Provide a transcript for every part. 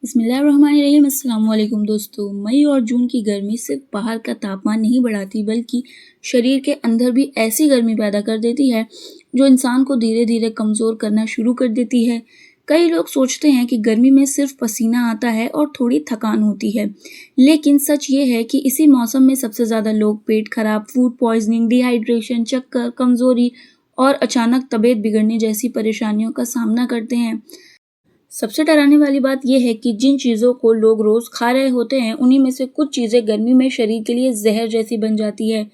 बिस्मिल्लाहिर्रहमानिर्रहीम। अस्सलाम वालेकुम दोस्तों। मई और जून की गर्मी सिर्फ बाहर का तापमान नहीं बढ़ाती बल्कि शरीर के अंदर भी ऐसी गर्मी पैदा कर देती है जो इंसान को धीरे धीरे कमज़ोर करना शुरू कर देती है। कई लोग सोचते हैं कि गर्मी में सिर्फ पसीना आता है और थोड़ी थकान होती है, लेकिन सच ये है कि इसी मौसम में सबसे ज़्यादा लोग पेट खराब, फूड पॉइजनिंग, डिहाइड्रेशन, चक्कर, कमज़ोरी और अचानक तबीयत बिगड़ने जैसी परेशानियों का सामना करते हैं। सबसे डराने वाली बात यह है कि जिन चीज़ों को लोग रोज़ खा रहे होते हैं, उन्हीं में से कुछ चीज़ें गर्मी में शरीर के लिए ज़हर जैसी बन जाती है।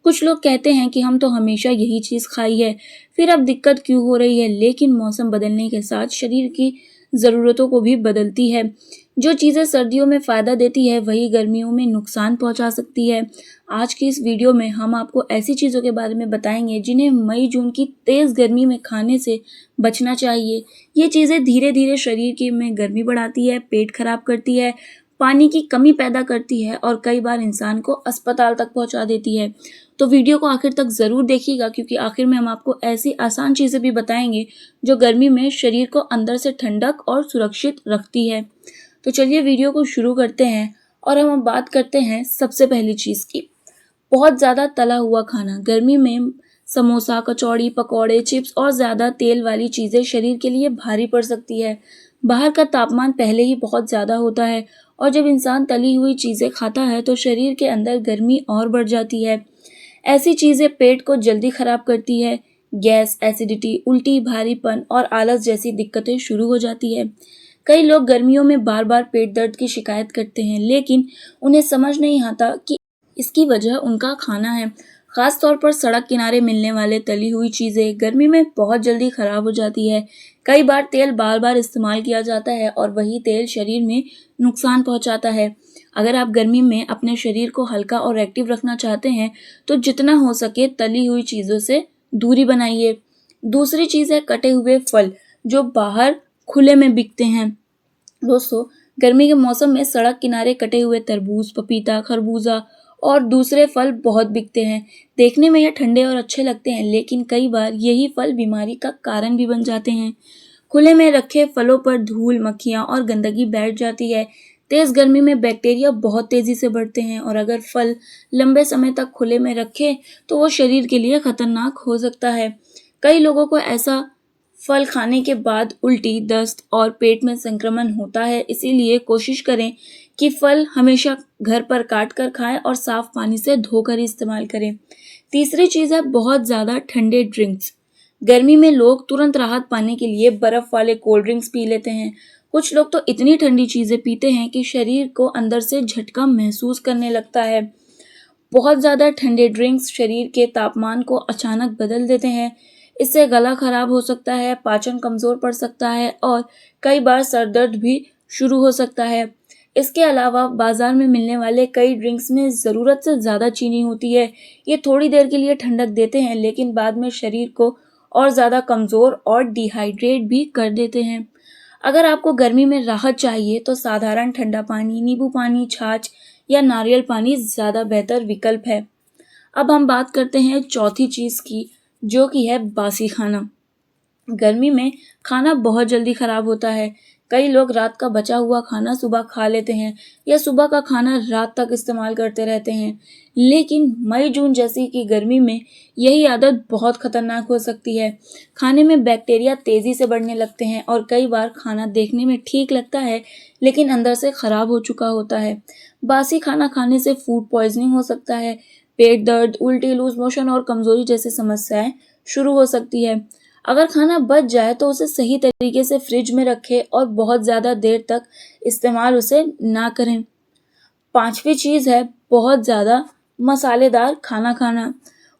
कुछ लोग कहते हैं कि हम तो हमेशा यही चीज़ खाई है, फिर अब दिक्कत क्यों हो रही है? लेकिन मौसम बदलने के साथ शरीर की ज़रूरतों को भी बदलती है। जो चीज़ें सर्दियों में फ़ायदा देती है, वही गर्मियों में नुकसान पहुंचा सकती है। आज की इस वीडियो में हम आपको ऐसी चीज़ों के बारे में बताएंगे जिन्हें मई जून की तेज़ गर्मी में खाने से बचना चाहिए। ये चीज़ें धीरे धीरे शरीर की में गर्मी बढ़ाती है, पेट खराब करती है, पानी की कमी पैदा करती है और कई बार इंसान को अस्पताल तक पहुंचा देती है। तो वीडियो को आखिर तक ज़रूर देखिएगा, क्योंकि आखिर में हम आपको ऐसी आसान चीज़ें भी बताएंगे जो गर्मी में शरीर को अंदर से ठंडक और सुरक्षित रखती है। तो चलिए वीडियो को शुरू करते हैं और हम अब बात करते हैं सबसे पहली चीज़ की। बहुत ज़्यादा तला हुआ खाना। गर्मी में समोसा, कचौड़ी, पकौड़े, चिप्स और ज़्यादा तेल वाली चीज़ें शरीर के लिए भारी पड़ सकती है। बाहर का तापमान पहले ही बहुत ज़्यादा होता है और जब इंसान तली हुई चीज़ें खाता है तो शरीर के अंदर गर्मी और बढ़ जाती है। ऐसी चीज़ें पेट को जल्दी खराब करती है। गैस, एसिडिटी, उल्टी, भारीपन और आलस जैसी दिक्कतें शुरू हो जाती है। कई लोग गर्मियों में बार बार पेट दर्द की शिकायत करते हैं, लेकिन उन्हें समझ नहीं आता कि इसकी वजह उनका खाना है। खास तौर पर सड़क किनारे मिलने वाले तली हुई चीज़ें गर्मी में बहुत जल्दी खराब हो जाती है। कई बार तेल बार बार इस्तेमाल किया जाता है और वही तेल शरीर में नुकसान पहुंचाता है। अगर आप गर्मी में अपने शरीर को हल्का और एक्टिव रखना चाहते हैं तो जितना हो सके तली हुई चीज़ों से दूरी बनाइए। दूसरी चीज़ है कटे हुए फल जो बाहर खुले में बिकते हैं। दोस्तों, गर्मी के मौसम में सड़क किनारे कटे हुए तरबूज, पपीता, खरबूजा और दूसरे फल बहुत बिकते हैं। देखने में यह ठंडे और अच्छे लगते हैं, लेकिन कई बार यही फल बीमारी का कारण भी बन जाते हैं। खुले में रखे फलों पर धूल, मक्खियाँ और गंदगी बैठ जाती है। तेज़ गर्मी में बैक्टीरिया बहुत तेज़ी से बढ़ते हैं और अगर फल लंबे समय तक खुले में रखें तो वो शरीर के लिए खतरनाक हो सकता है। कई लोगों को ऐसा फल खाने के बाद उल्टी, दस्त और पेट में संक्रमण होता है। इसीलिए कोशिश करें कि फल हमेशा घर पर काट कर खाएं और साफ पानी से धोकर इस्तेमाल करें। तीसरी चीज़ है बहुत ज़्यादा ठंडे ड्रिंक्स। गर्मी में लोग तुरंत राहत पाने के लिए बर्फ़ वाले कोल्ड ड्रिंक्स पी लेते हैं। कुछ लोग तो इतनी ठंडी चीज़ें पीते हैं कि शरीर को अंदर से झटका महसूस करने लगता है। बहुत ज़्यादा ठंडे ड्रिंक्स शरीर के तापमान को अचानक बदल देते हैं। इससे गला खराब हो सकता है, पाचन कमज़ोर पड़ सकता है और कई बार सर दर्द भी शुरू हो सकता है। इसके अलावा बाज़ार में मिलने वाले कई ड्रिंक्स में ज़रूरत से ज़्यादा चीनी होती है। ये थोड़ी देर के लिए ठंडक देते हैं, लेकिन बाद में शरीर को और ज़्यादा कमज़ोर और डिहाइड्रेट भी कर देते हैं। अगर आपको गर्मी में राहत चाहिए तो साधारण ठंडा पानी, नींबू पानी, छाछ या नारियल पानी ज़्यादा बेहतर विकल्प है। अब हम बात करते हैं चौथी चीज़ की, जो कि है बासी खाना। गर्मी में खाना बहुत जल्दी खराब होता है। कई लोग रात का बचा हुआ खाना सुबह खा लेते हैं या सुबह का खाना रात तक इस्तेमाल करते रहते हैं। लेकिन मई जून जैसी की गर्मी में यही आदत बहुत खतरनाक हो सकती है। खाने में बैक्टीरिया तेज़ी से बढ़ने लगते हैं और कई बार खाना देखने में ठीक लगता है, लेकिन अंदर से खराब हो चुका होता है। बासी खाना खाने से फूड पॉइजनिंग हो सकता है। पेट दर्द, उल्टी, लूज मोशन और कमज़ोरी जैसी समस्याएं शुरू हो सकती है। अगर खाना बच जाए तो उसे सही तरीके से फ्रिज में रखें और बहुत ज़्यादा देर तक इस्तेमाल उसे ना करें। पांचवी चीज़ है बहुत ज़्यादा मसालेदार खाना खाना।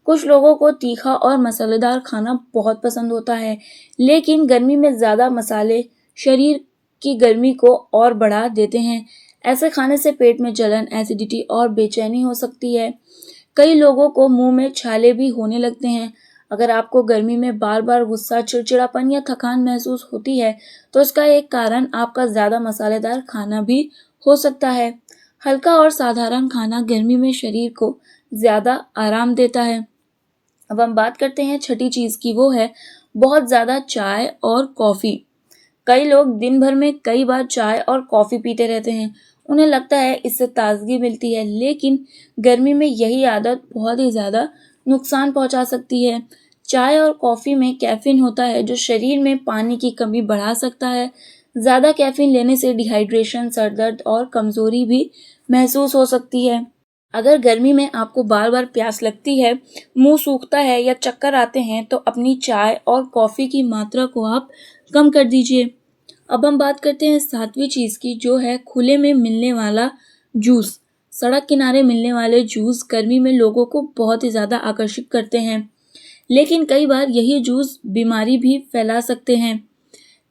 कुछ लोगों को तीखा और मसालेदार खाना बहुत पसंद होता है, लेकिन गर्मी में ज़्यादा मसाले शरीर की गर्मी को और बढ़ा देते हैं। ऐसे खाने से पेट में जलन, एसिडिटी और बेचैनी हो सकती है। कई लोगों को मुंह में छाले भी होने लगते हैं। अगर आपको गर्मी में बार बार गुस्सा, चिड़चिड़ापन या थकान महसूस होती है तो इसका एक कारण आपका ज़्यादा मसालेदार खाना भी हो सकता है। हल्का और साधारण खाना गर्मी में शरीर को ज़्यादा आराम देता है। अब हम बात करते हैं छठी चीज़ की, वो है बहुत ज़्यादा चाय और कॉफ़ी। कई लोग दिन भर में कई बार चाय और कॉफ़ी पीते रहते हैं। उन्हें लगता है इससे ताज़गी मिलती है, लेकिन गर्मी में यही आदत बहुत ही ज़्यादा नुकसान पहुंचा सकती है। चाय और कॉफ़ी में कैफ़ीन होता है जो शरीर में पानी की कमी बढ़ा सकता है। ज़्यादा कैफ़ीन लेने से डिहाइड्रेशन, सर दर्द और कमज़ोरी भी महसूस हो सकती है। अगर गर्मी में आपको बार बार प्यास लगती है, मुंह सूखता है या चक्कर आते हैं, तो अपनी चाय और कॉफ़ी की मात्रा को आप कम कर दीजिए। अब हम बात करते हैं सातवीं चीज़ की, जो है खुले में मिलने वाला जूस। सड़क किनारे मिलने वाले जूस गर्मी में लोगों को बहुत ही ज़्यादा आकर्षित करते हैं, लेकिन कई बार यही जूस बीमारी भी फैला सकते हैं।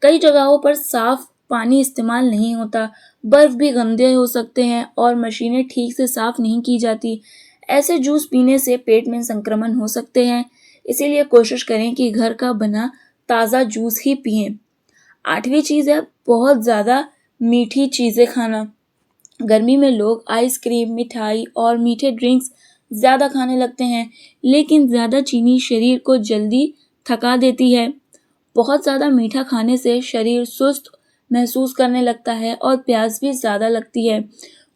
कई जगहों पर साफ पानी इस्तेमाल नहीं होता, बर्फ भी गंदे हो सकते हैं और मशीनें ठीक से साफ नहीं की जाती। ऐसे जूस पीने से पेट में संक्रमण हो सकते हैं, इसीलिए कोशिश करें कि घर का बना ताज़ा जूस ही पिएं। आठवीं चीज़ है बहुत ज़्यादा मीठी चीज़ें खाना। गर्मी में लोग आइसक्रीम, मिठाई और मीठे ड्रिंक्स ज़्यादा खाने लगते हैं, लेकिन ज़्यादा चीनी शरीर को जल्दी थका देती है। बहुत ज़्यादा मीठा खाने से शरीर सुस्त महसूस करने लगता है और प्यास भी ज़्यादा लगती है।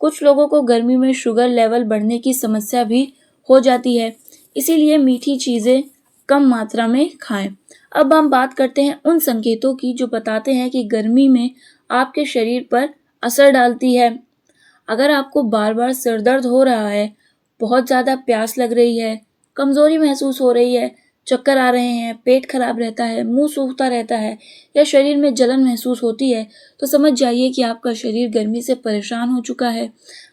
कुछ लोगों को गर्मी में शुगर लेवल बढ़ने की समस्या भी हो जाती है, इसीलिए मीठी चीज़ें कम मात्रा में खाएं। अब हम बात करते हैं उन संकेतों की जो बताते हैं कि गर्मी में आपके शरीर पर असर डालती है। अगर आपको बार बार सिर दर्द हो रहा है, बहुत ज़्यादा प्यास लग रही है, कमज़ोरी महसूस हो रही है, चक्कर आ रहे हैं, पेट खराब रहता है, मुंह सूखता रहता है या शरीर में जलन महसूस होती है, तो समझ जाइए कि आपका शरीर गर्मी से परेशान हो चुका है।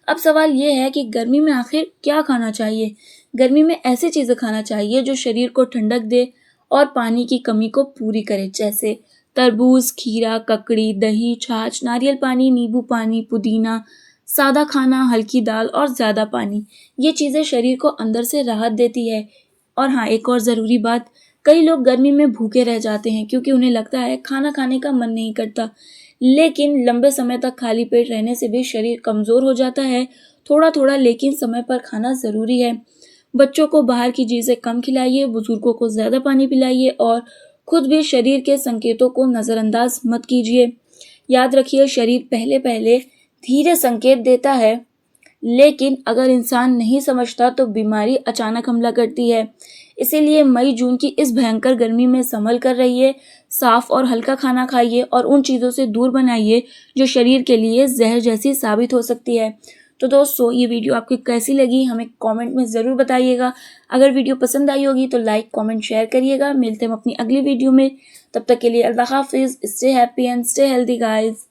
अब सवाल ये है कि गर्मी में आखिर क्या खाना चाहिए? गर्मी में ऐसी चीज़ें खाना चाहिए जो शरीर को ठंडक दे और पानी की कमी को पूरी करे, जैसे तरबूज, खीरा, ककड़ी, दही, छाछ, नारियल पानी, नींबू पानी, पुदीना, सादा खाना, हल्की दाल और ज़्यादा पानी। ये चीज़ें शरीर को अंदर से राहत देती है। और हाँ, एक और ज़रूरी बात, कई लोग गर्मी में भूखे रह जाते हैं क्योंकि उन्हें लगता है खाना खाने का मन नहीं करता, लेकिन लंबे समय तक खाली पेट रहने से भी शरीर कमज़ोर हो जाता है। थोड़ा थोड़ा लेकिन समय पर खाना ज़रूरी है। बच्चों को बाहर की चीज़ें कम खिलाइए, बुजुर्गों को ज़्यादा पानी पिलाइए और खुद भी शरीर के संकेतों को नज़रअंदाज मत कीजिए। याद रखिए, शरीर पहले पहले धीरे संकेत देता है, लेकिन अगर इंसान नहीं समझता तो बीमारी अचानक हमला करती है। इसीलिए मई जून की इस भयंकर गर्मी में संभल कर रहिए, साफ और हल्का खाना खाइए और उन चीज़ों से दूर बनाइए जो शरीर के लिए जहर जैसी साबित हो सकती है। तो दोस्तों, ये वीडियो आपकी कैसी लगी हमें कमेंट में ज़रूर बताइएगा। अगर वीडियो पसंद आई होगी तो लाइक, कमेंट, शेयर करिएगा। मिलते हैं हम अपनी अगली वीडियो में, तब तक के लिए अल्लाह हाफिज़। Stay happy and stay healthy guys.